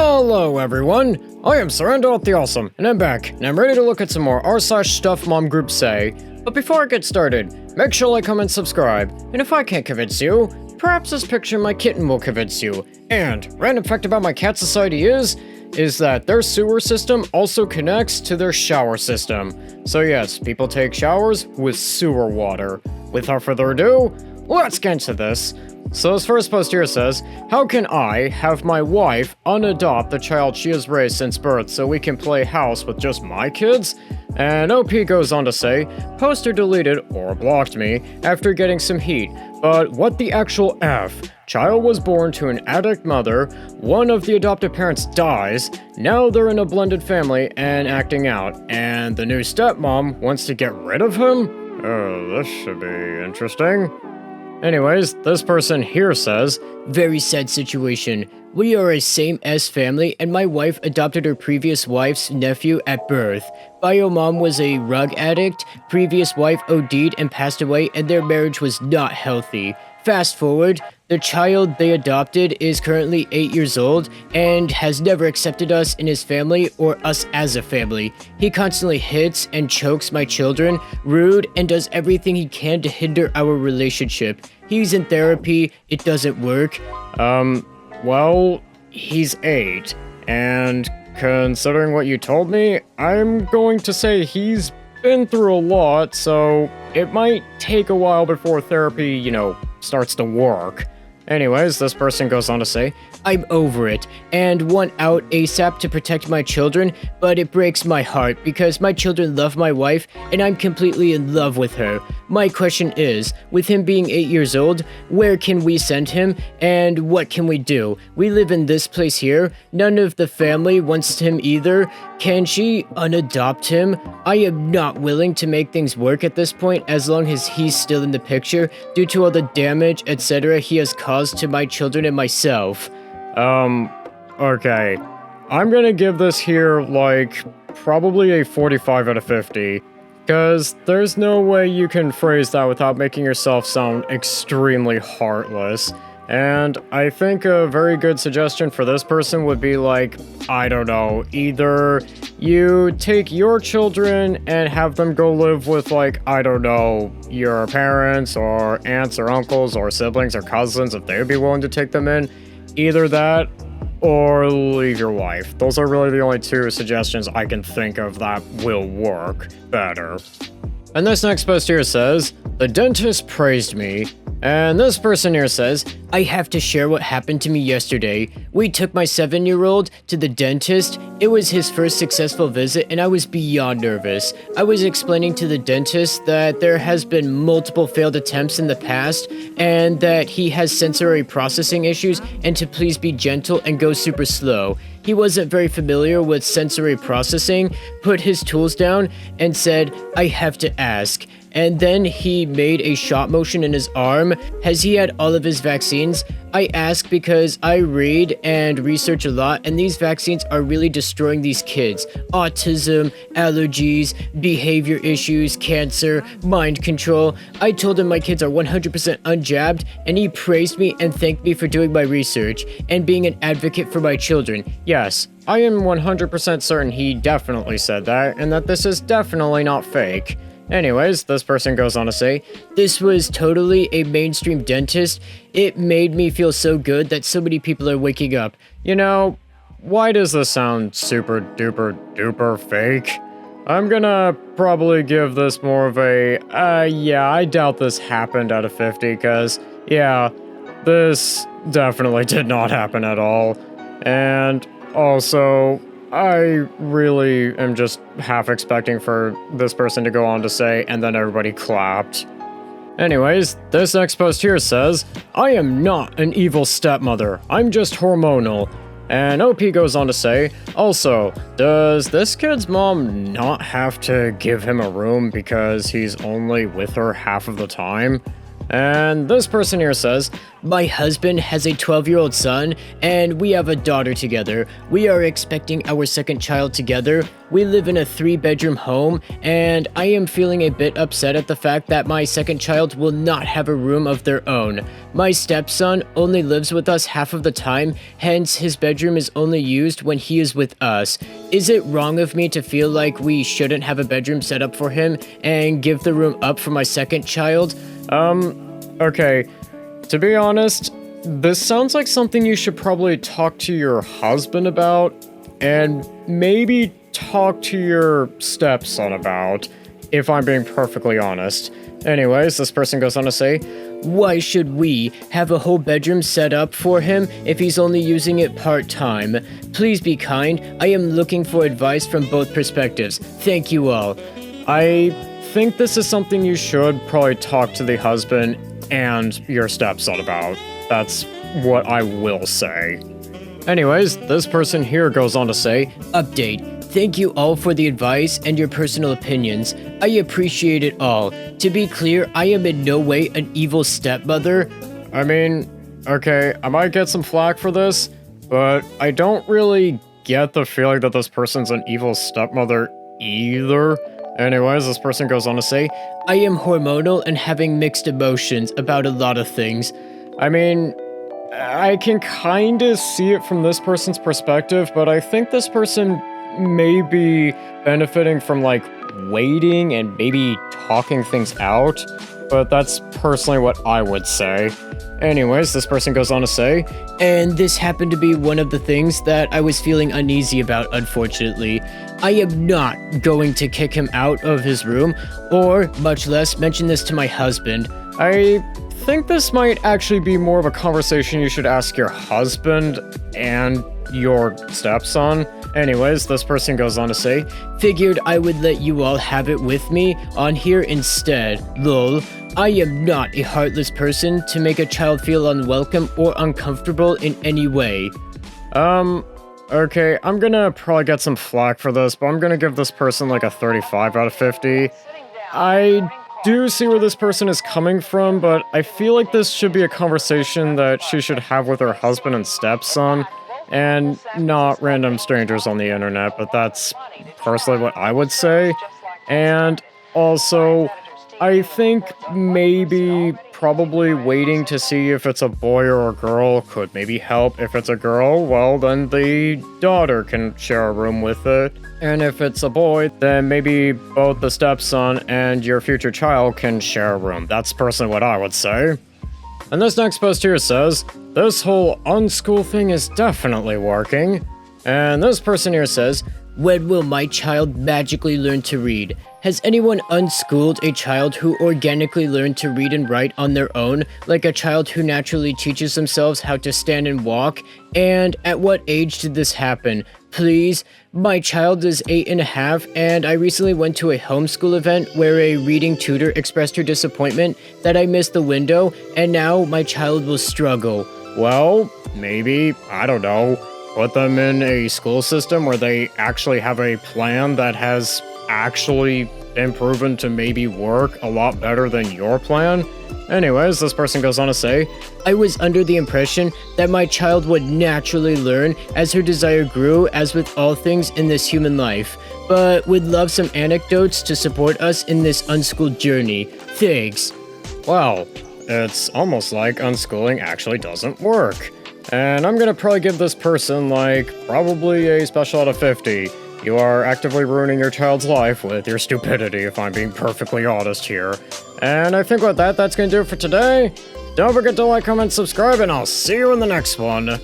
Hello everyone, I am Surrender the Awesome, and I'm back, and I'm ready to look at some more r/StuffMomGroupsSay. But before I get started, make sure to like, comment, subscribe, and if I can't convince you, perhaps this picture of my kitten will convince you. And random fact about my cat society is that their sewer system also connects to their shower system. So yes, people take showers with sewer water. Without further ado, let's get into this. So this first post here says, how can I have my wife unadopt the child she has raised since birth so we can play house with just my kids? And OP goes on to say, poster deleted or blocked me after getting some heat, but what the actual F? Child was born to an addict mother, one of the adoptive parents dies, now they're in a blended family and acting out, and the new stepmom wants to get rid of him? Oh, this should be interesting. Anyways, this person here says, very sad situation. We are a same-as family and my wife adopted her previous wife's nephew at birth. Bio mom was a rug addict, previous wife OD'd and passed away and their marriage was not healthy. Fast forward, the child they adopted is currently 8 years old and has never accepted us in his family or us as a family. He constantly hits and chokes my children, rude, and does everything he can to hinder our relationship. He's in therapy, it doesn't work. Well, he's 8, and considering what you told me, I'm going to say he's been through a lot, so it might take a while before therapy, starts to work. Anyways, this person goes on to say, I'm over it, and want out ASAP to protect my children, but it breaks my heart because my children love my wife, and I'm completely in love with her. My question is, with him being 8 years old, where can we send him, and what can we do? We live in this place here, none of the family wants him either. Can she unadopt him? I am not willing to make things work at this point as long as he's still in the picture, due to all the damage, etc. he has caused to my children and myself. Okay. I'm gonna give this here, probably a 45 out of 50. Because there's no way you can phrase that without making yourself sound extremely heartless. And I think a very good suggestion for this person would be I don't know, either you take your children and have them go live with I don't know, your parents or aunts or uncles or siblings or cousins if they'd be willing to take them in. Either that or leave your wife. Those are really the only two suggestions I can think of that will work better. And this next post here says, the dentist praised me. And this person here says, I have to share what happened to me yesterday. We took my 7-year-old to the dentist. It was his first successful visit and I was beyond nervous. I was explaining to the dentist that there has been multiple failed attempts in the past and that he has sensory processing issues and to please be gentle and go super slow. He wasn't very familiar with sensory processing, put his tools down, and said, I have to ask. And then he made a shot motion in his arm. Has he had all of his vaccines? I ask because I read and research a lot, and these vaccines are really destroying these kids. Autism, allergies, behavior issues, cancer, mind control. I told him my kids are 100% unjabbed, and he praised me and thanked me for doing my research and being an advocate for my children. Yes, I am 100% certain he definitely said that, and that this is definitely not fake. Anyways, this person goes on to say, this was totally a mainstream dentist. It made me feel so good that so many people are waking up. Why does this sound super duper duper fake? I'm gonna probably give this more of a, yeah, I doubt this happened out of 50, cause, yeah, this definitely did not happen at all. And also, I really am just half expecting for this person to go on to say, and then everybody clapped. Anyways, this next post here says, I am not an evil stepmother, I'm just hormonal. And OP goes on to say, also, does this kid's mom not have to give him a room because he's only with her half of the time? And this person here says, My husband has a 12-year-old son, and we have a daughter together. We are expecting our second child together. We live in a 3-bedroom home, and I am feeling a bit upset at the fact that my second child will not have a room of their own. My stepson only lives with us half of the time, hence his bedroom is only used when he is with us. Is it wrong of me to feel like we shouldn't have a bedroom set up for him and give the room up for my second child? Okay, to be honest, this sounds like something you should probably talk to your husband about, and maybe talk to your stepson about, if I'm being perfectly honest. Anyways, this person goes on to say, Why should we have a whole bedroom set up for him if he's only using it part-time? Please be kind. I am looking for advice from both perspectives. Thank you all. I think this is something you should probably talk to the husband and your stepson about. That's what I will say. Anyways, this person here goes on to say, Update. Thank you all for the advice and your personal opinions. I appreciate it all. To be clear, I am in no way an evil stepmother. I mean, okay, I might get some flack for this, but I don't really get the feeling that this person's an evil stepmother either. Anyways, this person goes on to say, I am hormonal and having mixed emotions about a lot of things. I mean, I can kind of see it from this person's perspective, but I think this person may be benefiting from, like, waiting and maybe talking things out, but that's personally what I would say. Anyways, this person goes on to say, And this happened to be one of the things that I was feeling uneasy about, unfortunately. I am not going to kick him out of his room, or, much less, mention this to my husband. I think this might actually be more of a conversation you should ask your husband and your stepson. Anyways, this person goes on to say, Figured I would let you all have it with me on here instead, lol. I am not a heartless person to make a child feel unwelcome or uncomfortable in any way. Okay, I'm gonna probably get some flack for this, but I'm gonna give this person like a 35 out of 50. I do see where this person is coming from, but I feel like this should be a conversation that she should have with her husband and stepson, and not random strangers on the internet, but that's personally what I would say. And also, I think maybe probably waiting to see if it's a boy or a girl could maybe help. If it's a girl, well, then the daughter can share a room with it. And if it's a boy, then maybe both the stepson and your future child can share a room. That's personally what I would say. And this next post here says, this whole unschool thing is definitely working. And this person here says, When will my child magically learn to read? Has anyone unschooled a child who organically learned to read and write on their own, like a child who naturally teaches themselves how to stand and walk? And at what age did this happen? Please, my child is 8.5, and I recently went to a homeschool event where a reading tutor expressed her disappointment that I missed the window, and now my child will struggle. well, maybe, I don't know, put them in a school system where they actually have a plan that has actually been proven to maybe work a lot better than your plan. Anyways, this person goes on to say, I was under the impression that my child would naturally learn as her desire grew, as with all things in this human life, but would love some anecdotes to support us in this unschooled journey. Thanks. well, it's almost like unschooling actually doesn't work. And I'm gonna probably give this person, like, probably a special out of 50. You are actively ruining your child's life with your stupidity, if I'm being perfectly honest here. And I think with that, that's gonna do it for today. Don't forget to like, comment, subscribe, and I'll see you in the next one.